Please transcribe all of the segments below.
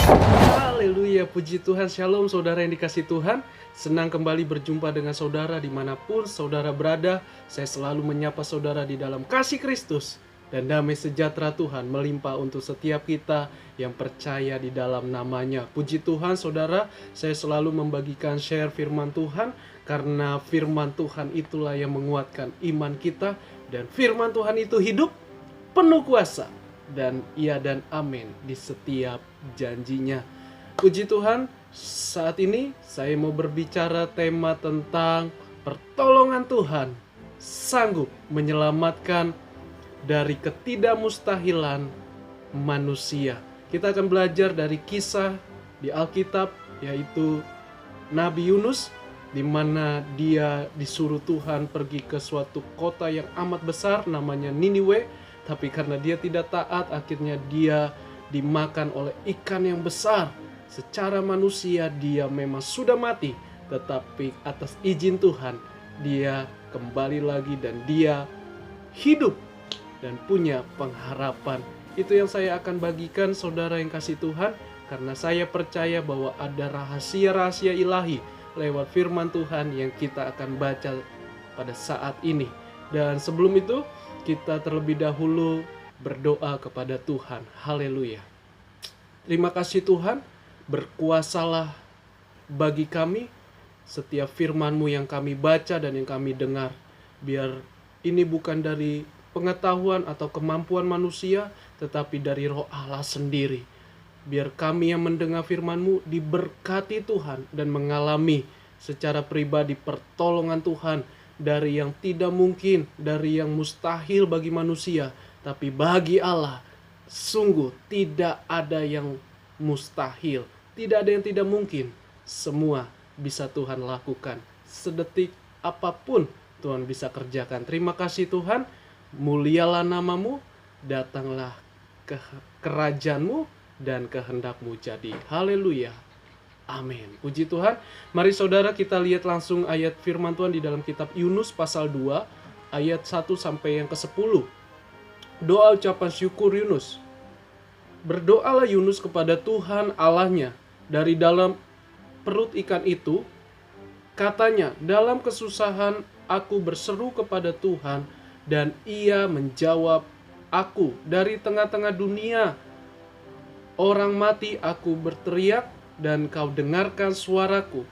Haleluya, puji Tuhan, shalom saudara yang dikasih Tuhan. Senang kembali berjumpa dengan saudara dimanapun saudara berada. Saya selalu menyapa saudara di dalam kasih Kristus. Dan damai sejahtera Tuhan melimpah untuk setiap kita yang percaya di dalam namanya. Puji Tuhan saudara, saya selalu membagikan share firman Tuhan. Karena firman Tuhan itulah yang menguatkan iman kita. Dan firman Tuhan itu hidup, penuh kuasa. Dan iya dan amin di setiap janjinya. Puji Tuhan, saat ini saya mau berbicara tema tentang pertolongan Tuhan sanggup menyelamatkan dari ketidakmustahilan manusia. Kita akan belajar dari kisah di Alkitab, yaitu Nabi Yunus, di mana dia disuruh Tuhan pergi ke suatu kota yang amat besar namanya Niniwe. Tapi karena dia tidak taat, akhirnya dia dimakan oleh ikan yang besar. Secara manusia dia memang sudah mati, tetapi atas izin Tuhan dia kembali lagi dan dia hidup dan punya pengharapan. Itu yang saya akan bagikan saudara yang kasih Tuhan, karena saya percaya bahwa ada rahasia-rahasia ilahi lewat firman Tuhan yang kita akan baca pada saat ini. Dan sebelum itu, kita terlebih dahulu berdoa kepada Tuhan. Haleluya. Terima kasih Tuhan, berkuasalah bagi kami setiap firman-Mu yang kami baca dan yang kami dengar. Biar ini bukan dari pengetahuan atau kemampuan manusia, tetapi dari Roh Allah sendiri. Biar kami yang mendengar firman-Mu diberkati Tuhan dan mengalami secara pribadi pertolongan Tuhan dari yang tidak mungkin, dari yang mustahil bagi manusia. Tapi bagi Allah, sungguh tidak ada yang mustahil. Tidak ada yang tidak mungkin. Semua bisa Tuhan lakukan. Sedetik apapun Tuhan bisa kerjakan. Terima kasih Tuhan. Mulialah nama-Mu. Datanglah kerajaan-Mu dan kehendak-Mu jadi. Haleluya. Amin. Puji Tuhan. Mari saudara kita lihat langsung ayat firman Tuhan di dalam kitab Yunus pasal 2 ayat 1 sampai yang ke-10. Doa ucapan syukur Yunus. Berdoalah Yunus kepada Tuhan Allahnya dari dalam perut ikan itu. Katanya, dalam kesusahan aku berseru kepada Tuhan dan Ia menjawab aku. Dari tengah-tengah dunia orang mati aku berteriak dan kau dengarkan suaraku.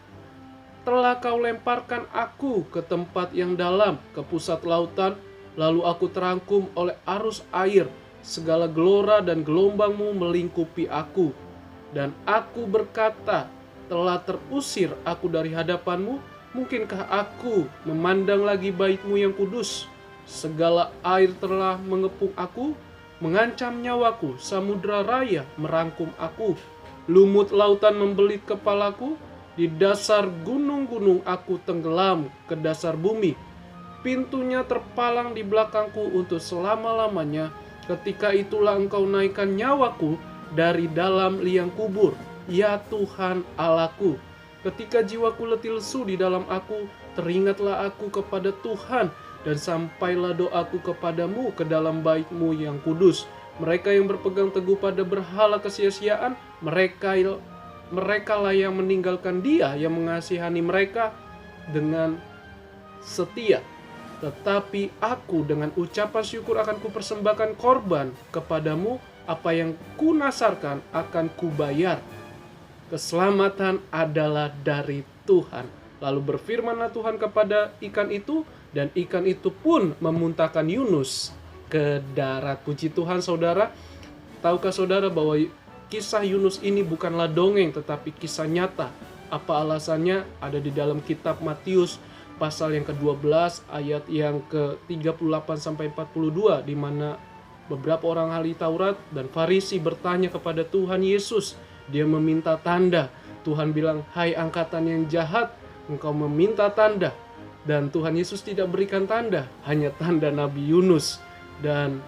Telah kau lemparkan aku ke tempat yang dalam, ke pusat lautan, lalu aku terangkum oleh arus air. Segala gelora dan gelombangmu melingkupi aku. Dan aku berkata, telah terusir aku dari hadapanmu, mungkinkah aku memandang lagi bait-Mu yang kudus? Segala air telah mengepung aku, mengancam nyawaku, samudra raya merangkum aku. Lumut lautan membelit kepalaku, di dasar gunung-gunung aku tenggelam ke dasar bumi. Pintunya terpalang di belakangku untuk selama-lamanya. Ketika itulah Engkau naikkan nyawaku dari dalam liang kubur, ya Tuhan Allahku. Ketika jiwaku letih lesu di dalam aku, teringatlah aku kepada Tuhan, dan sampailah doaku kepadamu ke dalam bait-Mu yang kudus. Mereka yang berpegang teguh pada berhala kesia-siaan, mereka lah yang meninggalkan Dia yang mengasihani mereka dengan setia. Tetapi aku dengan ucapan syukur akan kupersembahkan korban kepadamu, apa yang kunasarkan akan kubayar. Keselamatan adalah dari Tuhan. Lalu berfirmanlah Tuhan kepada ikan itu, dan ikan itu pun memuntahkan Yunus ke darat. Puji Tuhan saudara. Tahukah saudara bahwa kisah Yunus ini bukanlah dongeng, tetapi kisah nyata. Apa alasannya? Ada di dalam kitab Matius pasal yang ke-12 ayat yang ke-38 sampai 42, di mana beberapa orang ahli Taurat dan Farisi bertanya kepada Tuhan Yesus. Dia meminta tanda. Tuhan bilang, "Hai angkatan yang jahat, engkau meminta tanda." Dan Tuhan Yesus tidak berikan tanda, hanya tanda Nabi Yunus. Dan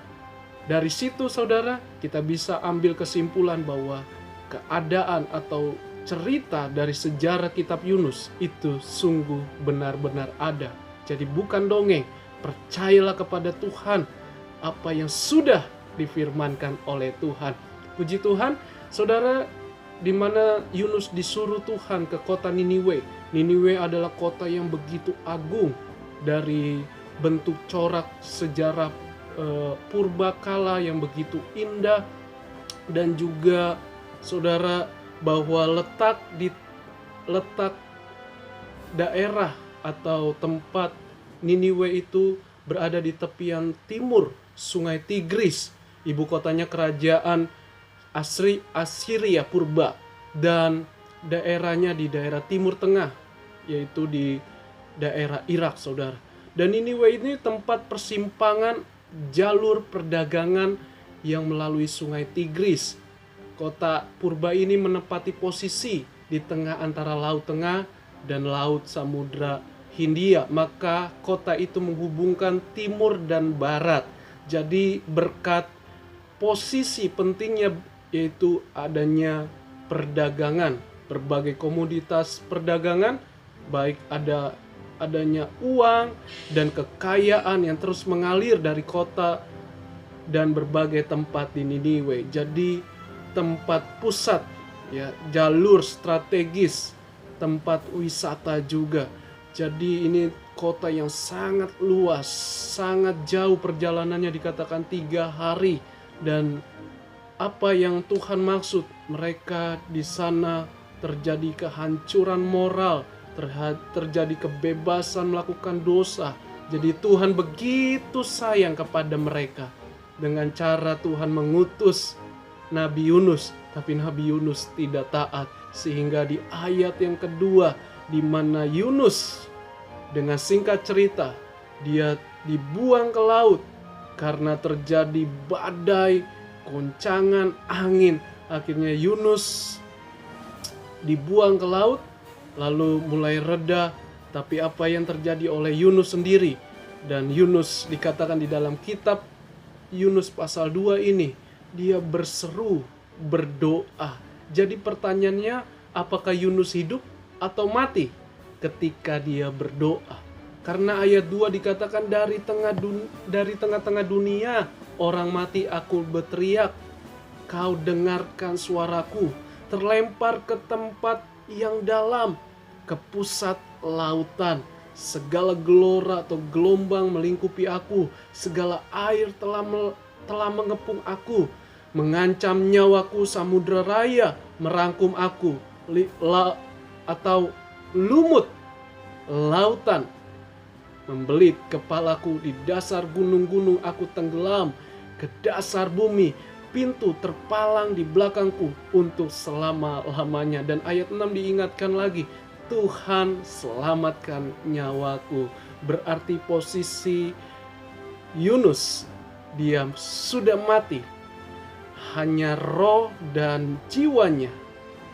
dari situ saudara, kita bisa ambil kesimpulan bahwa keadaan atau cerita dari sejarah kitab Yunus itu sungguh benar-benar ada. Jadi bukan dongeng. Percayalah kepada Tuhan apa yang sudah difirmankan oleh Tuhan. Puji Tuhan, saudara, di mana Yunus disuruh Tuhan ke kota Niniwe. Niniwe adalah kota yang begitu agung dari bentuk corak sejarah purbakala yang begitu indah, dan juga saudara bahwa letak daerah atau tempat Niniwe itu berada di tepian timur Sungai Tigris, ibu kotanya kerajaan Assyria purba, dan daerahnya di daerah Timur Tengah, yaitu di daerah Irak, saudara. Dan Niniwe ini tempat persimpangan jalur perdagangan yang melalui Sungai Tigris. Kota purba ini menempati posisi di tengah antara Laut Tengah dan Laut Samudra Hindia. Maka kota itu menghubungkan timur dan barat. Jadi berkat posisi pentingnya, yaitu adanya perdagangan, berbagai komoditas perdagangan, baik adanya uang dan kekayaan yang terus mengalir dari kota dan berbagai tempat di Niniwe. Jadi tempat pusat, ya, jalur strategis, tempat wisata juga. Jadi ini kota yang sangat luas, sangat jauh perjalanannya, dikatakan 3 hari. Dan apa yang Tuhan maksud, mereka di sana terjadi kehancuran moral, terjadi kebebasan melakukan dosa. Jadi Tuhan begitu sayang kepada mereka. Dengan cara Tuhan mengutus Nabi Yunus, tapi Nabi Yunus tidak taat. Sehingga di ayat yang kedua, di mana Yunus dengan singkat cerita, dia dibuang ke laut karena terjadi badai, goncangan angin. Akhirnya Yunus dibuang ke laut, lalu mulai reda. Tapi apa yang terjadi oleh Yunus sendiri? Dan Yunus dikatakan di dalam kitab Yunus pasal 2 ini, dia berseru, berdoa. Jadi pertanyaannya, apakah Yunus hidup atau mati ketika dia berdoa? Karena ayat 2 dikatakan, dari tengah-tengah dunia orang mati aku berteriak, kau dengarkan suaraku. Terlempar ke tempat yang dalam, ke pusat lautan. Segala gelora atau gelombang melingkupi aku. Segala air telah mengepung aku. Mengancam nyawaku, samudra raya merangkum aku. Atau lumut lautan membelit kepalaku. Di dasar gunung-gunung aku tenggelam, ke dasar bumi. Pintu terpalang di belakangku untuk selama-lamanya. Dan ayat 6 diingatkan lagi, Tuhan selamatkan nyawaku. Berarti posisi Yunus, dia sudah mati. Hanya roh dan jiwanya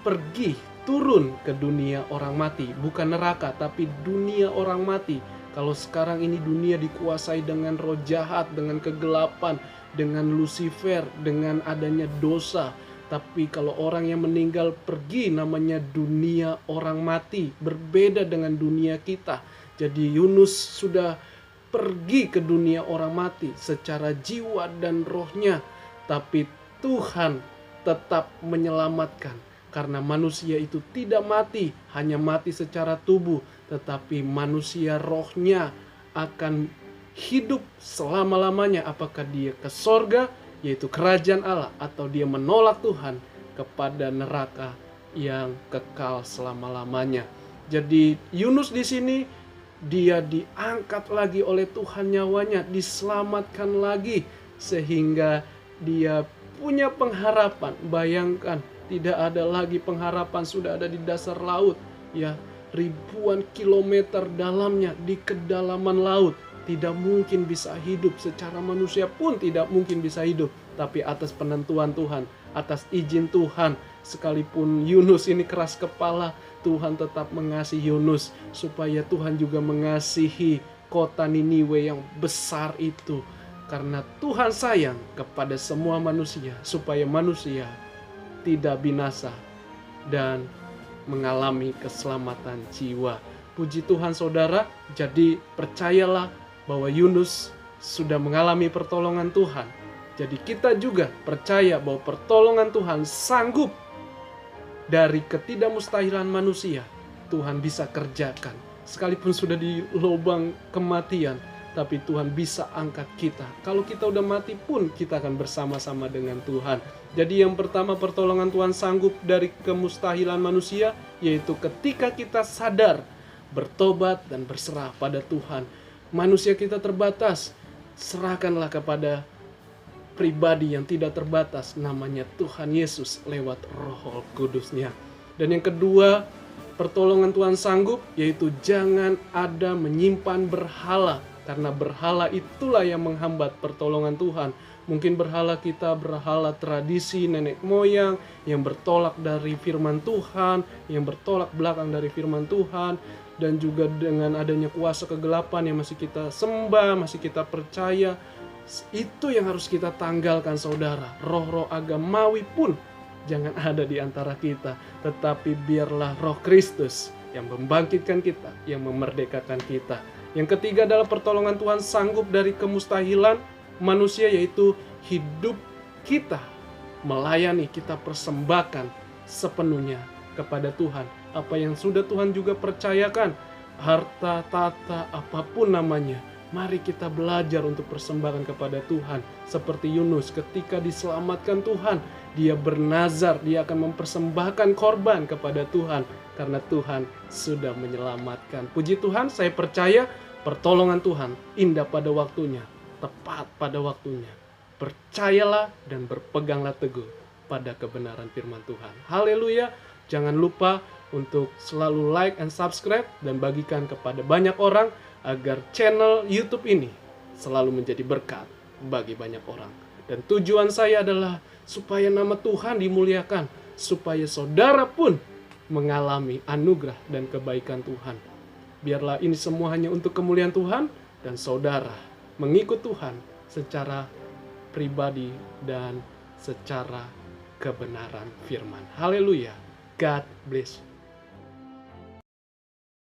pergi turun ke dunia orang mati. Bukan neraka, tapi dunia orang mati. Kalau sekarang ini dunia dikuasai dengan roh jahat, dengan kegelapan, dengan Lucifer, dengan adanya dosa. Tapi kalau orang yang meninggal pergi, namanya dunia orang mati. Berbeda dengan dunia kita. Jadi Yunus sudah pergi ke dunia orang mati secara jiwa dan rohnya. Tapi Tuhan tetap menyelamatkan. Karena manusia itu tidak mati, hanya mati secara tubuh. Tetapi manusia rohnya akan hidup selama-lamanya. Apakah dia ke sorga, yaitu kerajaan Allah, atau dia menolak Tuhan kepada neraka yang kekal selama-lamanya. Jadi Yunus di sini, dia diangkat lagi oleh Tuhan nyawanya, diselamatkan lagi, sehingga dia punya pengharapan. Bayangkan, tidak ada lagi pengharapan, sudah ada di dasar laut, ya, ribuan kilometer dalamnya, di kedalaman laut. Tidak mungkin bisa hidup, secara manusia pun tidak mungkin bisa hidup. Tapi atas penentuan Tuhan, atas izin Tuhan, sekalipun Yunus ini keras kepala, Tuhan tetap mengasihi Yunus. Supaya Tuhan juga mengasihi kota Niniwe yang besar itu. Karena Tuhan sayang kepada semua manusia, supaya manusia tidak binasa dan mengalami keselamatan jiwa. Puji Tuhan saudara, jadi percayalah bahwa Yunus sudah mengalami pertolongan Tuhan. Jadi kita juga percaya bahwa pertolongan Tuhan sanggup dari ketidakmustahilan manusia, Tuhan bisa kerjakan. Sekalipun sudah di lubang kematian, tapi Tuhan bisa angkat kita. Kalau kita udah mati pun, kita akan bersama-sama dengan Tuhan. Jadi yang pertama, pertolongan Tuhan sanggup dari kemustahilan manusia, yaitu ketika kita sadar, bertobat dan berserah pada Tuhan. Manusia kita terbatas, serahkanlah kepada pribadi yang tidak terbatas, namanya Tuhan Yesus lewat Roh Kudus-Nya. Dan yang kedua, pertolongan Tuhan sanggup, yaitu jangan ada menyimpan berhala. Karena berhala itulah yang menghambat pertolongan Tuhan. Mungkin berhala kita, berhala tradisi nenek moyang yang bertolak dari firman Tuhan, yang bertolak belakang dari firman Tuhan, dan juga dengan adanya kuasa kegelapan yang masih kita sembah, masih kita percaya. Itu yang harus kita tanggalkan, saudara. Roh-roh agamawi pun jangan ada di antara kita, tetapi biarlah Roh Kristus yang membangkitkan kita, yang memerdekakan kita. Yang ketiga adalah pertolongan Tuhan sanggup dari kemustahilan manusia, yaitu hidup kita melayani, kita persembahkan sepenuhnya kepada Tuhan. Apa yang sudah Tuhan juga percayakan, harta, tata, apapun namanya, mari kita belajar untuk persembahkan kepada Tuhan. Seperti Yunus ketika diselamatkan Tuhan, dia bernazar, dia akan mempersembahkan korban kepada Tuhan. Karena Tuhan sudah menyelamatkan. Puji Tuhan, saya percaya pertolongan Tuhan indah pada waktunya, tepat pada waktunya. Percayalah dan berpeganglah teguh pada kebenaran firman Tuhan. Haleluya. Jangan lupa untuk selalu like and subscribe dan bagikan kepada banyak orang agar channel YouTube ini selalu menjadi berkat bagi banyak orang. Dan tujuan saya adalah supaya nama Tuhan dimuliakan, supaya saudara pun mengalami anugerah dan kebaikan Tuhan. Biarlah ini semua hanya untuk kemuliaan Tuhan, dan saudara mengikut Tuhan secara pribadi dan secara kebenaran firman. Haleluya. God bless you.